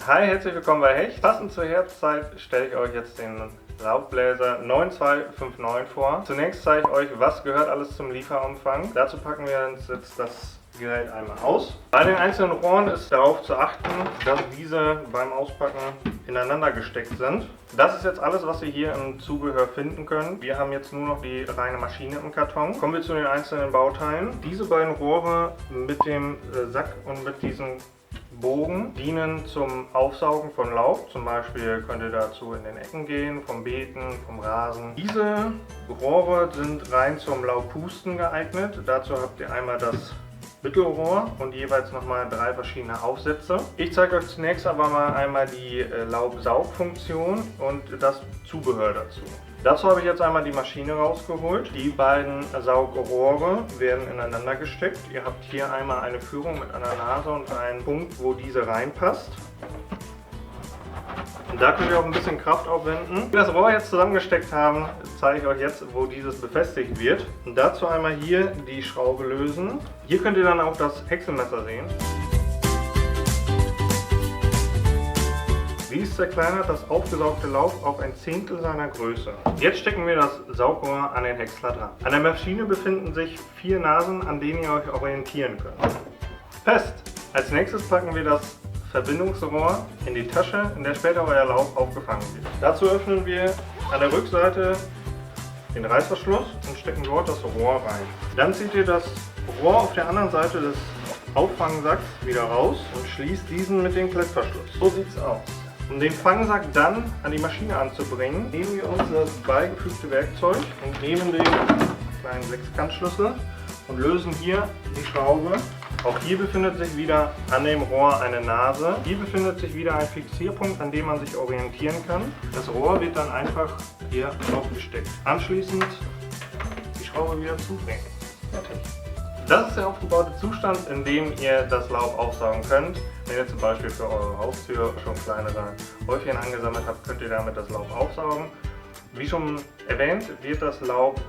Hi, herzlich willkommen bei Hecht. Passend zur Herbstzeit stelle ich euch jetzt den Laubbläser 9259 vor. Zunächst zeige ich euch, was gehört alles zum Lieferumfang. Dazu packen wir uns jetzt das Gerät einmal aus. Bei den einzelnen Rohren ist darauf zu achten, dass diese beim Auspacken ineinander gesteckt sind. Das ist jetzt alles, was ihr hier im Zubehör finden könnt. Wir haben jetzt nur noch die reine Maschine im Karton. Kommen wir zu den einzelnen Bauteilen. Diese beiden Rohre mit dem Sack und mit diesem Bogen dienen zum Aufsaugen von Laub. Zum Beispiel könnt ihr dazu in den Ecken gehen, vom Beeten, vom Rasen. Diese Rohre sind rein zum Laubpusten geeignet. Dazu habt ihr einmal das Mittelrohr und jeweils nochmal 3 verschiedene Aufsätze. Ich zeige euch zunächst aber mal einmal die Laubsaugfunktion und das Zubehör dazu. Dazu habe ich jetzt einmal die Maschine rausgeholt. Die beiden Saugrohre werden ineinander gesteckt. Ihr habt hier einmal eine Führung mit einer Nase und einen Punkt, wo diese reinpasst. Und da könnt ihr auch ein bisschen Kraft aufwenden. Wenn wir das Rohr jetzt zusammengesteckt haben, zeige ich euch jetzt, wo dieses befestigt wird. Und dazu einmal hier die Schraube lösen. Hier könnt ihr dann auch das Häckselmesser sehen. Dies zerkleinert das aufgesaugte Laub auf ein Zehntel seiner Größe. Jetzt stecken wir das Saugrohr an den Häcksler dran. An der Maschine befinden sich 4 Nasen, an denen ihr euch orientieren könnt. Fest! Als nächstes packen wir das Verbindungsrohr in die Tasche, in der später euer Laub aufgefangen wird. Dazu öffnen wir an der Rückseite den Reißverschluss und stecken dort das Rohr rein. Dann zieht ihr das Rohr auf der anderen Seite des Auffangsacks wieder raus und schließt diesen mit dem Klettverschluss. So sieht es aus. Um den Fangsack dann an die Maschine anzubringen, nehmen wir uns das beigefügte Werkzeug und nehmen den kleinen Sechskantschlüssel und lösen hier die Schraube. Auch hier befindet sich wieder an dem Rohr eine Nase. Hier befindet sich wieder ein Fixierpunkt, an dem man sich orientieren kann. Das Rohr wird dann einfach hier aufgesteckt. Anschließend die Schraube wieder zudrehen. Fertig. Das ist der aufgebaute Zustand, in dem ihr das Laub aufsaugen könnt. Wenn ihr zum Beispiel für eure Haustür schon kleinere Häufchen angesammelt habt, könnt ihr damit das Laub aufsaugen. Wie schon erwähnt, wird das Laub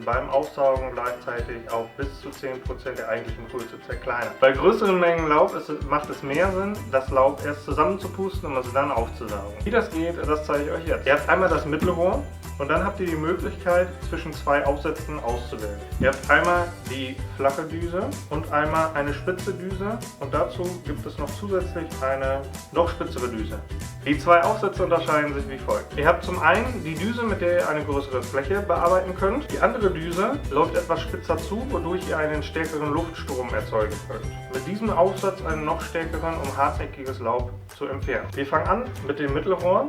beim Aufsaugen gleichzeitig auch bis zu 10% der eigentlichen Größe zerkleinert. Bei größeren Mengen Laub macht es mehr Sinn, das Laub erst zusammenzupusten und es dann aufzusaugen. Wie das geht, das zeige ich euch jetzt. Ihr habt einmal das Mittelrohr und dann habt ihr die Möglichkeit, zwischen 2 Aufsätzen auszuwählen. Ihr habt einmal die flache Düse und einmal eine spitze Düse und dazu gibt es noch zusätzlich eine noch spitzere Düse. Die 2 Aufsätze unterscheiden sich wie folgt. Ihr habt zum einen die Düse, mit der ihr eine größere Fläche bearbeiten könnt. Die andere Düse läuft etwas spitzer zu, wodurch ihr einen stärkeren Luftstrom erzeugen könnt. Mit diesem Aufsatz einen noch stärkeren, um hartnäckiges Laub zu entfernen. Wir fangen an mit dem Mittelrohr.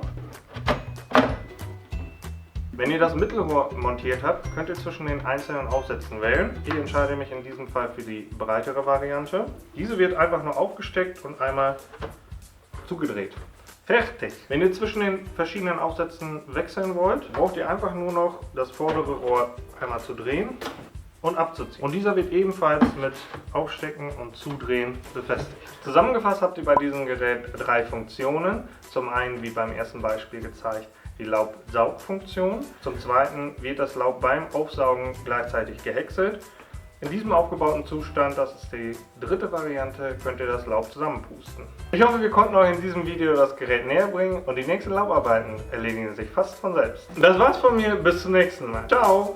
Wenn ihr das Mittelrohr montiert habt, könnt ihr zwischen den einzelnen Aufsätzen wählen. Ich entscheide mich in diesem Fall für die breitere Variante. Diese wird einfach nur aufgesteckt und einmal zugedreht. Fertig! Wenn ihr zwischen den verschiedenen Aufsätzen wechseln wollt, braucht ihr einfach nur noch das vordere Rohr einmal zu drehen und abzuziehen. Und dieser wird ebenfalls mit Aufstecken und Zudrehen befestigt. Zusammengefasst habt ihr bei diesem Gerät 3 Funktionen. Zum einen, wie beim ersten Beispiel gezeigt, die Laubsaugfunktion. Zum zweiten wird das Laub beim Aufsaugen gleichzeitig gehäckselt. In diesem aufgebauten Zustand, das ist die dritte Variante, könnt ihr das Laub zusammenpusten. Ich hoffe, wir konnten euch in diesem Video das Gerät näher bringen und die nächsten Laubarbeiten erledigen sich fast von selbst. Das war's von mir, bis zum nächsten Mal. Ciao!